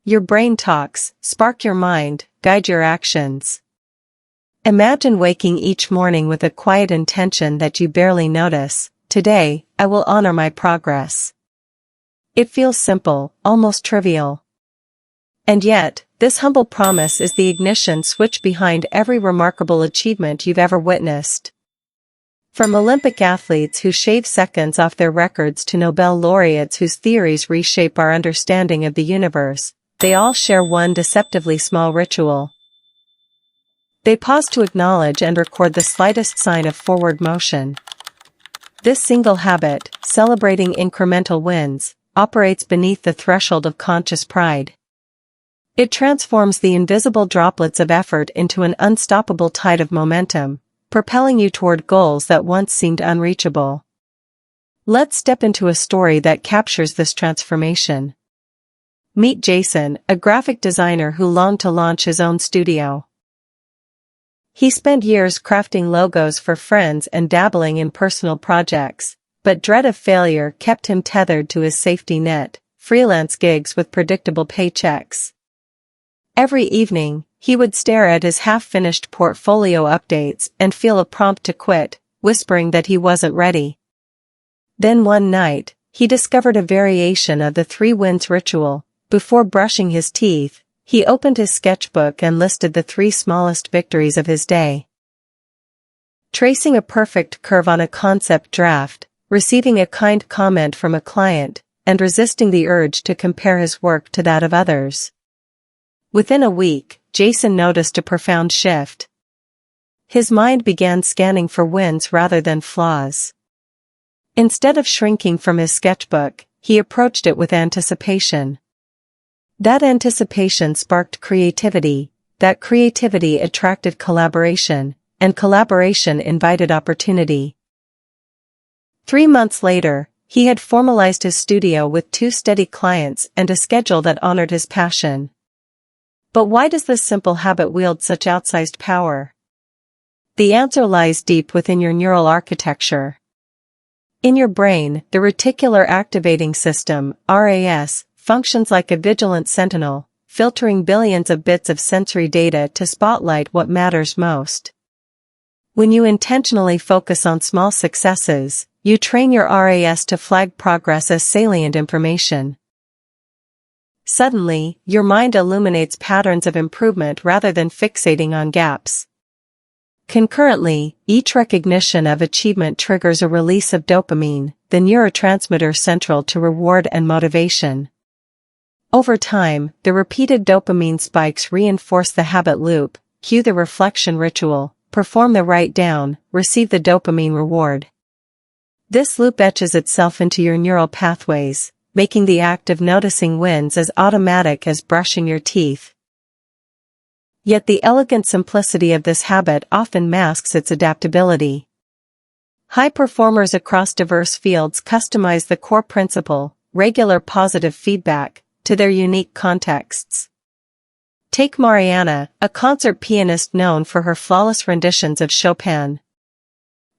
Your brain talks, spark your mind, guide your actions. Imagine waking each morning with a quiet intention that you barely notice. Today, I will honor my progress. It feels simple, almost trivial. And yet, this humble promise is the ignition switch behind every remarkable achievement you've ever witnessed. From Olympic athletes who shave seconds off their records to Nobel laureates whose theories reshape our understanding of the universe, they all share one deceptively small ritual. They pause to acknowledge and record the slightest sign of forward motion. This single habit, celebrating incremental wins, operates beneath the threshold of conscious pride. It transforms the invisible droplets of effort into an unstoppable tide of momentum, propelling you toward goals that once seemed unreachable. Let's step into a story that captures this transformation. Meet Jason, a graphic designer who longed to launch his own studio. He spent years crafting logos for friends and dabbling in personal projects, but dread of failure kept him tethered to his safety net, freelance gigs with predictable paychecks. Every evening, he would stare at his half-finished portfolio updates and feel a prompt to quit, whispering that he wasn't ready. Then one night, he discovered a variation of the 3 wins ritual. Before brushing his teeth, he opened his sketchbook and listed the 3 smallest victories of his day. Tracing a perfect curve on a concept draft, receiving a kind comment from a client, and resisting the urge to compare his work to that of others. Within a week, Jason noticed a profound shift. His mind began scanning for wins rather than flaws. Instead of shrinking from his sketchbook, he approached it with anticipation. That anticipation sparked creativity, that creativity attracted collaboration, and collaboration invited opportunity. 3 months later, he had formalized his studio with 2 steady clients and a schedule that honored his passion. But why does this simple habit wield such outsized power? The answer lies deep within your neural architecture. In your brain, the reticular activating system, RAS, functions like a vigilant sentinel, filtering billions of bits of sensory data to spotlight what matters most. When you intentionally focus on small successes, you train your RAS to flag progress as salient information. Suddenly, your mind illuminates patterns of improvement rather than fixating on gaps. Concurrently, each recognition of achievement triggers a release of dopamine, the neurotransmitter central to reward and motivation. Over time, the repeated dopamine spikes reinforce the habit loop, cue the reflection ritual, perform the write-down, receive the dopamine reward. This loop etches itself into your neural pathways, making the act of noticing wins as automatic as brushing your teeth. Yet the elegant simplicity of this habit often masks its adaptability. High performers across diverse fields customize the core principle, regular positive feedback, to their unique contexts. Take Mariana, a concert pianist known for her flawless renditions of Chopin.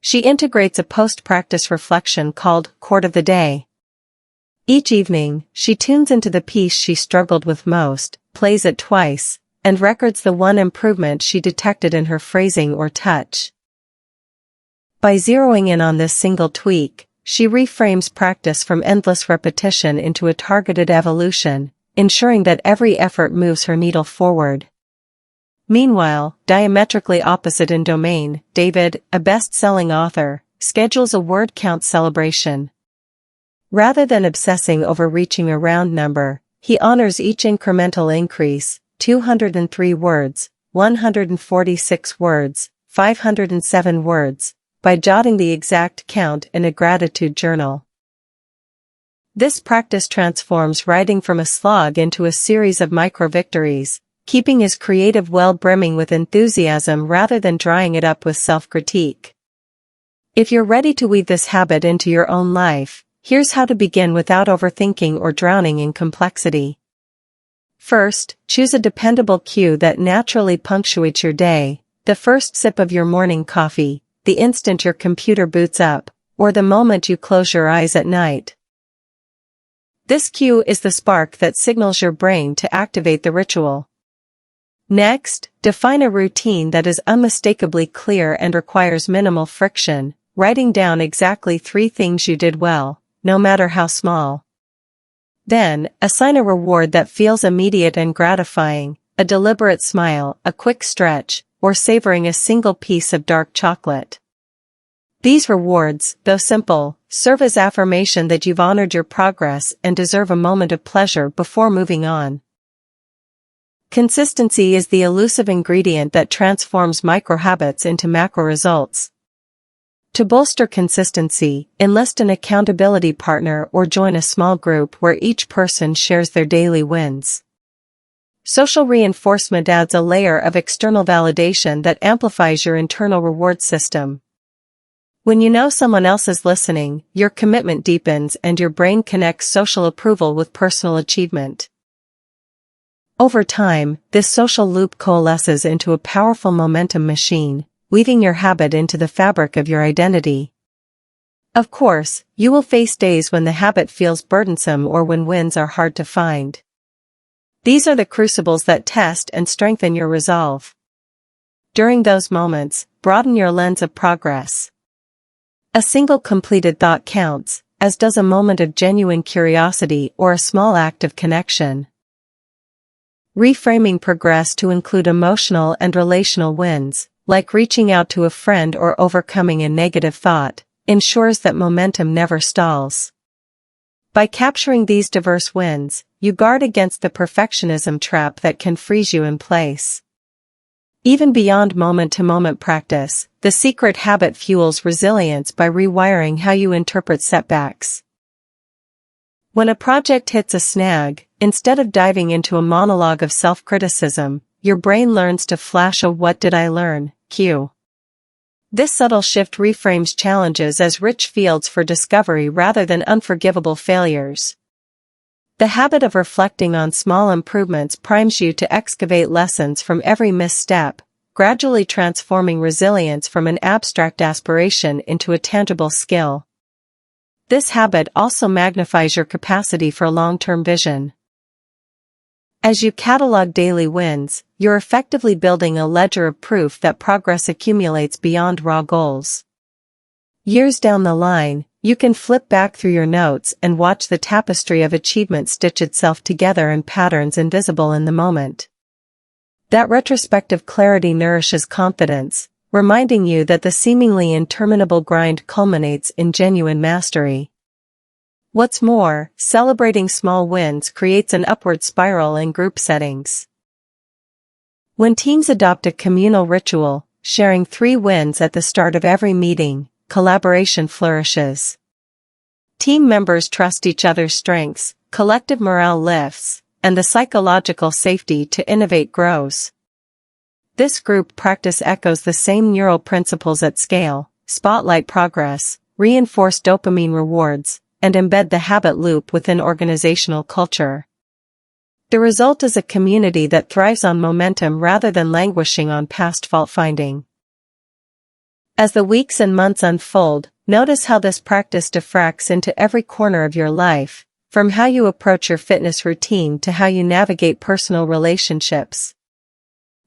She integrates a post-practice reflection called Chord of the Day. Each evening, she tunes into the piece she struggled with most, plays it twice, and records the one improvement she detected in her phrasing or touch. By zeroing in on this single tweak, she reframes practice from endless repetition into a targeted evolution, ensuring that every effort moves her needle forward. Meanwhile, diametrically opposite in domain, David, a best-selling author, schedules a word count celebration. Rather than obsessing over reaching a round number, he honors each incremental increase, 203 words, 146 words, 507 words, by jotting the exact count in a gratitude journal. This practice transforms writing from a slog into a series of micro-victories, keeping his creative well brimming with enthusiasm rather than drying it up with self-critique. If you're ready to weave this habit into your own life, here's how to begin without overthinking or drowning in complexity. First, choose a dependable cue that naturally punctuates your day, the first sip of your morning coffee, the instant your computer boots up, or the moment you close your eyes at night. This cue is the spark that signals your brain to activate the ritual. Next, define a routine that is unmistakably clear and requires minimal friction, writing down exactly 3 things you did well, no matter how small. Then, assign a reward that feels immediate and gratifying, a deliberate smile, a quick stretch, or savoring a single piece of dark chocolate. These rewards, though simple, serve as affirmation that you've honored your progress and deserve a moment of pleasure before moving on. Consistency is the elusive ingredient that transforms micro-habits into macro results. To bolster consistency, enlist an accountability partner or join a small group where each person shares their daily wins. Social reinforcement adds a layer of external validation that amplifies your internal reward system. When you know someone else is listening, your commitment deepens and your brain connects social approval with personal achievement. Over time, this social loop coalesces into a powerful momentum machine, weaving your habit into the fabric of your identity. Of course, you will face days when the habit feels burdensome or when wins are hard to find. These are the crucibles that test and strengthen your resolve. During those moments, broaden your lens of progress. A single completed thought counts, as does a moment of genuine curiosity or a small act of connection. Reframing progress to include emotional and relational wins, like reaching out to a friend or overcoming a negative thought, ensures that momentum never stalls. By capturing these diverse wins, you guard against the perfectionism trap that can freeze you in place. Even beyond moment-to-moment practice, the secret habit fuels resilience by rewiring how you interpret setbacks. When a project hits a snag, instead of diving into a monologue of self-criticism, your brain learns to flash a "what did I learn" cue. This subtle shift reframes challenges as rich fields for discovery rather than unforgivable failures. The habit of reflecting on small improvements primes you to excavate lessons from every misstep, gradually transforming resilience from an abstract aspiration into a tangible skill. This habit also magnifies your capacity for long-term vision. As you catalog daily wins, you're effectively building a ledger of proof that progress accumulates beyond raw goals. Years down the line, you can flip back through your notes and watch the tapestry of achievement stitch itself together in patterns invisible in the moment. That retrospective clarity nourishes confidence, reminding you that the seemingly interminable grind culminates in genuine mastery. What's more, celebrating small wins creates an upward spiral in group settings. When teams adopt a communal ritual, sharing 3 wins at the start of every meeting, collaboration flourishes. Team members trust each other's strengths, collective morale lifts, and the psychological safety to innovate grows. This group practice echoes the same neural principles at scale: spotlight progress, reinforce dopamine rewards, and embed the habit loop within organizational culture. The result is a community that thrives on momentum rather than languishing on past fault-finding. As the weeks and months unfold, notice how this practice diffracts into every corner of your life, from how you approach your fitness routine to how you navigate personal relationships.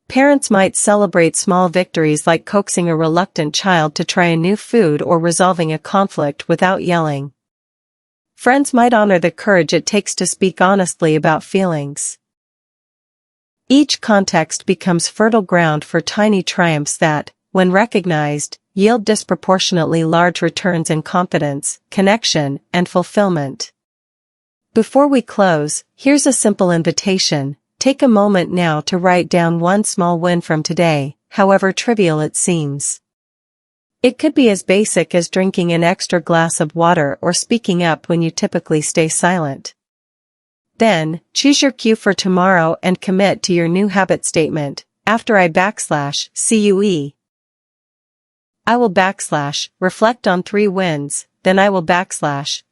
Parents might celebrate small victories like coaxing a reluctant child to try a new food or resolving a conflict without yelling. Friends might honor the courage it takes to speak honestly about feelings. Each context becomes fertile ground for tiny triumphs that, when recognized, yield disproportionately large returns in confidence, connection, and fulfillment. Before we close, here's a simple invitation. Take a moment now to write down one small win from today, however trivial it seems. It could be as basic as drinking an extra glass of water or speaking up when you typically stay silent. Then, choose your cue for tomorrow and commit to your new habit statement. After I /CUE. I will reflect on 3 wins, then I will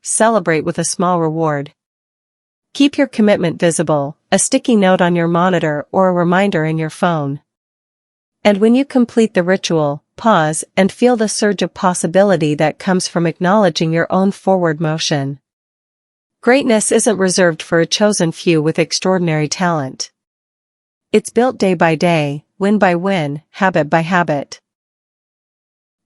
celebrate with a small reward. Keep your commitment visible, a sticky note on your monitor or a reminder in your phone. And when you complete the ritual, pause and feel the surge of possibility that comes from acknowledging your own forward motion. Greatness isn't reserved for a chosen few with extraordinary talent. It's built day by day, win by win, habit by habit.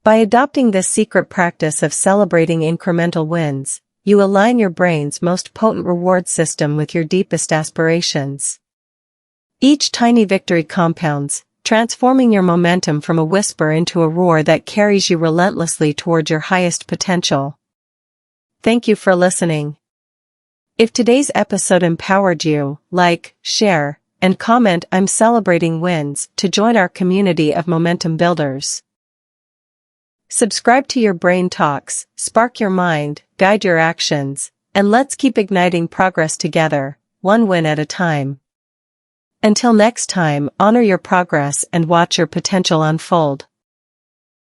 By adopting this secret practice of celebrating incremental wins, you align your brain's most potent reward system with your deepest aspirations. Each tiny victory compounds, transforming your momentum from a whisper into a roar that carries you relentlessly toward your highest potential. Thank you for listening. If today's episode empowered you, like, share, and comment "I'm celebrating wins" to join our community of momentum builders. Subscribe to Your Brain Talks, spark your mind, guide your actions, and let's keep igniting progress together, one win at a time. Until next time, honor your progress and watch your potential unfold.